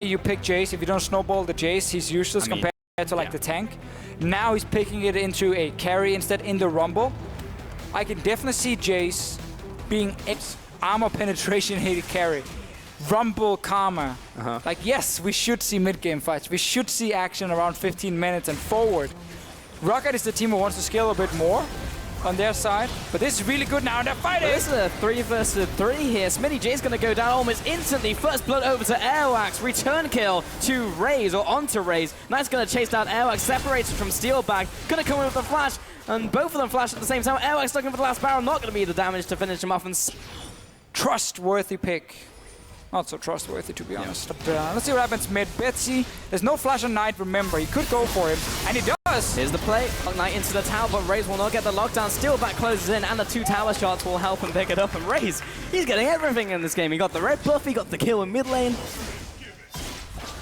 you pick Jace, if you don't snowball the Jace, he's useless compared to like the tank. Now he's picking it into a carry instead in the Rumble. I can definitely see Jace being armor penetration hated carry. Rumble Karma. Like, yes, we should see mid-game fights. We should see action around 15 minutes and forward. ROCCAT is the team who wants to scale a bit more on their side, but this is really good now, and they're fighting! This is a 3 versus 3 here. Smitty J's gonna go down almost instantly. First blood over to Airwax. Return kill to Raze, or onto Raze. Knight's gonna chase down Airwax, separated from Steelback. Gonna come in with the flash, and both of them flash at the same time. Airwax looking for the last barrel, not gonna be the damage to finish him off. And trustworthy pick. Not so trustworthy, to be honest. But let's see what happens mid. Betsy, there's no flash on Knight, remember. He could go for him, and he does! Here's the play. Knight into the tower, but Raze will not get the lockdown. Steelback closes in, and the 2 tower shots will help him pick it up. And Raze, he's getting everything in this game. He got the red buff, he got the kill in mid lane.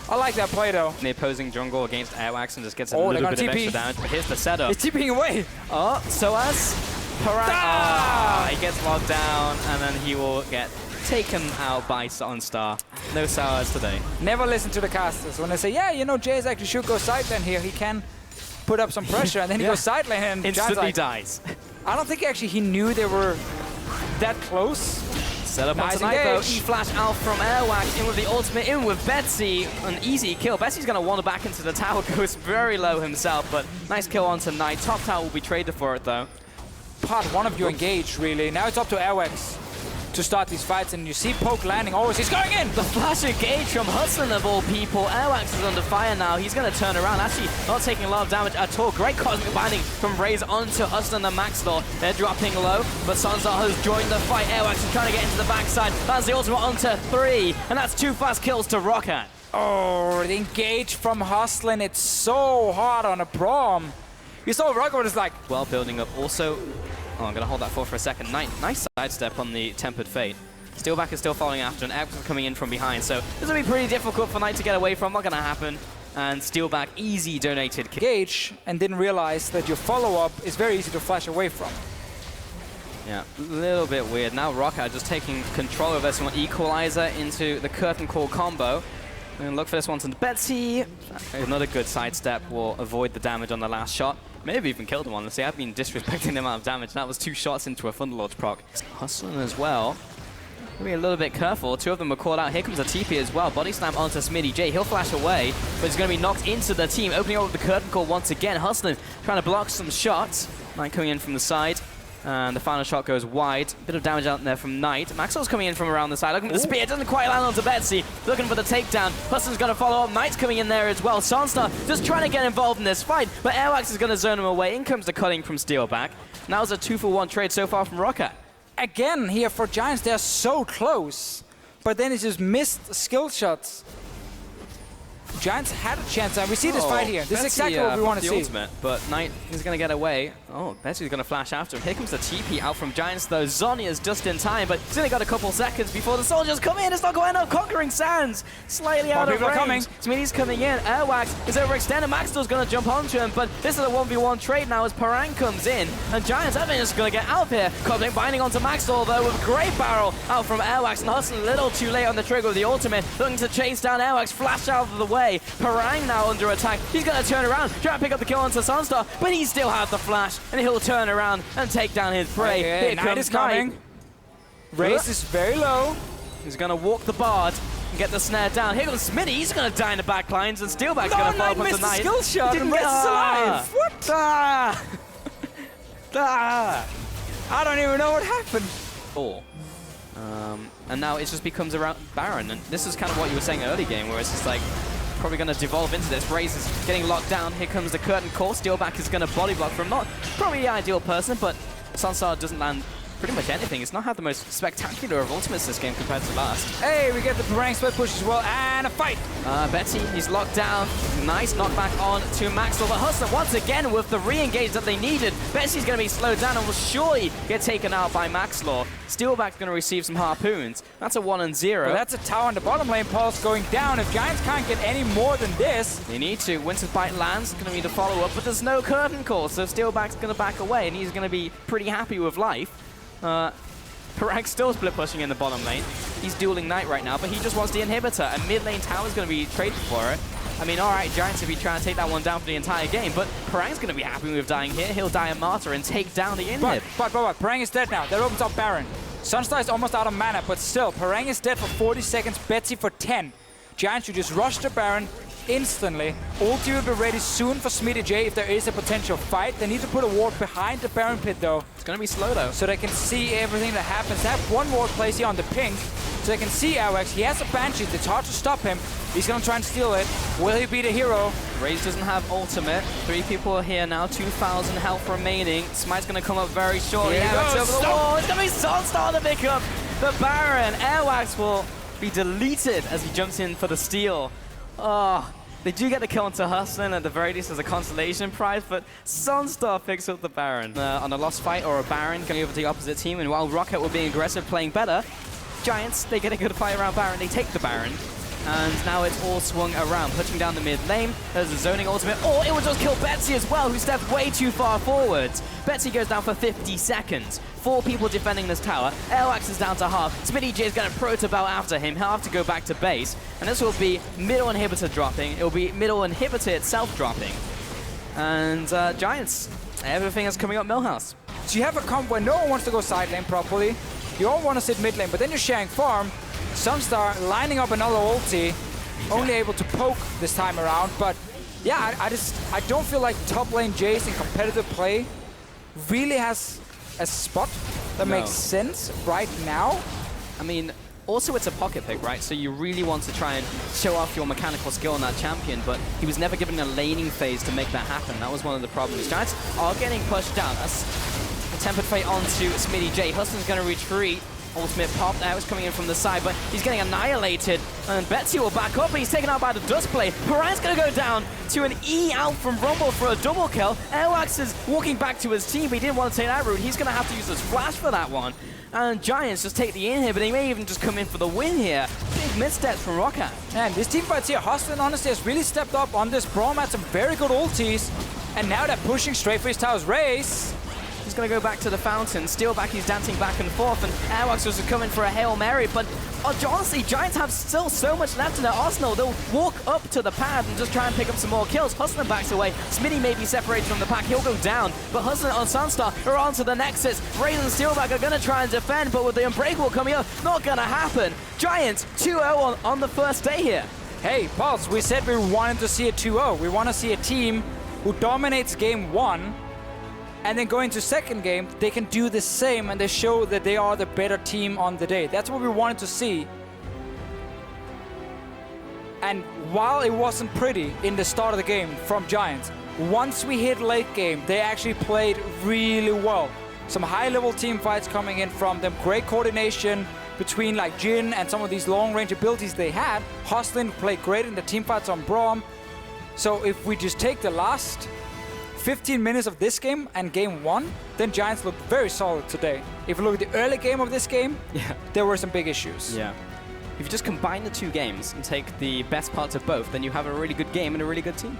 I like that play, though. The opposing jungle against Airwax and just gets a little bit of extra damage. But here's the setup. He's TPing away! Oh, Soaz. He gets locked down, and then he will get taken out by Sunstar. No Soaz today. Never listen to the casters. When they say, yeah, you know, Jace actually should go side lane here, he can put up some pressure, and then he goes side lane and instantly dies. I don't think actually he knew they were that close. Set up on tonight though. E-flash out from Airwax, in with the ultimate, in with Betsy. An easy kill. Betsy's going to wander back into the tower, goes very low himself, but nice kill onto Knight. Top tower will be traded for it though. Part 1 of you engaged, really. Now it's up to Airwax to start these fights, and you see Poke landing. Oh, he's going in! The flash engage from Hudson of all people. Airwax is under fire now. He's going to turn around. Actually, not taking a lot of damage at all. Great cosmic binding from Raze onto Hudson and Maxlaw. They're dropping low, but Sunstar has joined the fight. Airwax is trying to get into the backside. That's the ultimate onto 3, and that's 2 fast kills to ROCCAT. Oh, the engage from Hustlin. It's so hard on a Braum. You saw ROCCAT was like... Well, building up also... Oh, I'm going to hold that for a second. Nice sidestep on the Tempered Fate. Steelback is still following after, and Airwax is coming in from behind. So this will be pretty difficult for Knight to get away from. Not going to happen. And Steelback, easy donated kill. Engage and didn't realize that your follow-up is very easy to flash away from. Yeah, a little bit weird. Now ROCCAT just taking control of this one. Equalizer into the Curtain Call combo. And look for this one to Betsy. Another good sidestep will avoid the damage on the last shot. Maybe even killed him, honestly. I've been disrespecting the amount of damage. That was 2 shots into a Thunderlord's proc. Hustling as well. Be a little bit careful. 2 of them were caught out. Here comes a TP as well. Body slam onto Smitty J. He'll flash away, but he's going to be knocked into the team. Opening up with the Curtain Call once again. Hustling trying to block some shots. Knight coming in from the side. And the final shot goes wide. Bit of damage out there from Knight. Maxwell's coming in from around the side. Looking for the spear. Doesn't quite land onto Betsy. Looking for the takedown. Huston's going to follow up. Knight's coming in there as well. Sunstar just trying to get involved in this fight. But Airwax is going to zone him away. In comes the cutting from Steelback. Now it's a 2-for-1 trade so far from ROCCAT. Again, here for Giants, they're so close. But then it's just missed skill shots. Giants had a chance, and we see this fight here. This is exactly what we want to see. Ultimate, but Knight is going to get away. Oh, Betsy's going to flash after him. Here comes the TP out from Giants, though. Zhonya's just in time, but he's only got a couple seconds before the soldiers come in. It's not going up. Conquering Sands, slightly out of range. Smitty's coming in. Airwax is overextended. Maxwell's going to jump onto him, but this is a 1v1 trade now as Parang comes in, and Giants, I think, is going to get out of here. Cosmic binding onto Maxwell, though, with a great barrel out from Airwax, and Hudson a little too late on the trigger with the ultimate, looking to chase down Airwax, flash out of the way. Parang now under attack. He's going to turn around, try to pick up the kill onto Sunstar, but he still has the flash, and he'll turn around and take down his prey. Okay, Here Knight is coming. Raze is very low. He's going to walk the bard and get the snare down. Here goes Smitty. He's going to die in the back lines, and Steelback's going to follow up onto Knight. Skill shot. He didn't get alive. What? I don't even know what happened. And now it just becomes around Baron, and this is kind of what you were saying early game, where it's just like probably going to devolve into this. Raze is getting locked down. Here comes the Curtain Call. Steelback is going to body block from not probably the ideal person, but Sunstar doesn't land pretty much anything. It's not had the most spectacular of ultimates this game compared to last. Hey, we get the Parang split push as well, and a fight. Betsy, he's locked down. Nice knockback on to Maxwell, but Hustler once again with the re-engage that they needed. Betsy's going to be slowed down and will surely get taken out by Maxlaw. Steelback's going to receive some harpoons. That's a 1-0. Well, that's a tower in the bottom lane. Pulse going down. If Giants can't get any more than this, they need to. Winter's Bite lands. Going to need a follow-up, but there's no Curtain Call, so Steelback's going to back away, and he's going to be pretty happy with life. Parag's still split pushing in the bottom lane. He's dueling Knight right now, but he just wants the inhibitor, and mid lane tower's going to be traded for it. I mean, alright, Giants will be trying to take that one down for the entire game, but Parang's going to be happy with dying here. He'll die a martyr and take down the inhib. But Parang is dead now. That opens up Baron. Sunstar is almost out of mana, but still, Parang is dead for 40 seconds, Betsy for 10. Giants should just rush the Baron instantly. Ulti will be ready soon for Smitty J if there is a potential fight. They need to put a ward behind the Baron pit though. It's going to be slow though. So they can see everything that happens. They have one ward placed here on the pink, so they can see ROC. He has a Banshee. It's hard to stop him. He's going to try and steal it. Will he be the hero? Raze doesn't have ultimate. 3 people are here now. 2,000 health remaining. Smite's going to come up very shortly. ROC's over the wall. It's going to be Sunstar to pick up the Baron. Airwax will be deleted as he jumps in for the steal. Oh, they do get the kill onto Hustlin at the very least as a consolation prize, but Sunstar picks up the Baron. On a lost fight or a Baron going over to the opposite team, and while ROCCAT were being aggressive, playing better, Giants, they get a good fight around Baron. They take the Baron. And now it's all swung around, pushing down the mid lane. There's a zoning ultimate. Oh, it will just kill Betsy as well, who stepped way too far forwards. Betsy goes down for 50 seconds. 4 people defending this tower. Airwax is down to half. Smitty J is going to proto-bow after him. He'll have to go back to base. And this will be middle inhibitor dropping. It will be middle inhibitor itself dropping. And Giants, everything is coming up Millhouse. So you have a comp where no one wants to go side lane properly. You all want to sit mid lane, but then you're sharing farm. Sunstar lining up another ulti, only able to poke this time around. But yeah, I don't feel like top lane Jace in competitive play really has a spot that makes sense right now. I mean, also it's a pocket pick, right? So you really want to try and show off your mechanical skill on that champion, but he was never given a laning phase to make that happen. That was one of the problems. Giants are getting pushed down. That's a Tempered Fate onto Smitty J. Huston's going to retreat. Ultimate pop now is coming in from the side, but he's getting annihilated. And Betsy will back up, but he's taken out by the Duskblade. Parang's going to go down to an E out from Rumble for a double kill. Airwax is walking back to his team, but he didn't want to take that route. He's going to have to use his flash for that one. And Giants just take the inhib, and he may even just come in for the win here. Big missteps from ROCCAT. And this team fights here, Hustlin honestly has really stepped up on this. Braum had some very good ultis, and now they're pushing straight for his tower's race. He's going to go back to the fountain. Steal back, he's dancing back and forth, and Airwax was coming for a Hail Mary, but honestly, Giants have still so much left in their arsenal. They'll walk up to the pad and just try and pick up some more kills. Hustlin backs away. Smitty may be separated from the pack. He'll go down, but Hustlin on Sunstar are onto the Nexus. Raze and Steelback are going to try and defend, but with the Unbreakable coming up, not going to happen. Giants 2-0 on the first day here. Hey, Pulse, we said we wanted to see a 2-0. We want to see a team who dominates game 1, and then going to second game, they can do the same and they show that they are the better team on the day. That's what we wanted to see. And while it wasn't pretty in the start of the game from Giants, once we hit late game, they actually played really well. Some high-level team fights coming in from them. Great coordination between like Jhin and some of these long-range abilities they had. Hustlin played great in the team fights on Braum. So if we just take the last 15 minutes of this game and game 1, then Giants looked very solid today. If you look at the early game of this game, there were some big issues. Yeah. If you just combine the 2 games and take the best parts of both, then you have a really good game and a really good team.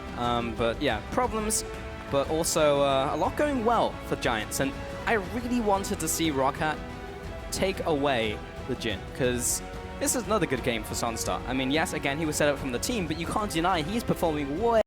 But yeah, problems, but also a lot going well for Giants. And I really wanted to see ROCCAT take away the Jhin, because this is another good game for Sunstar. I mean, yes, again, he was set up from the team, but you can't deny he's performing way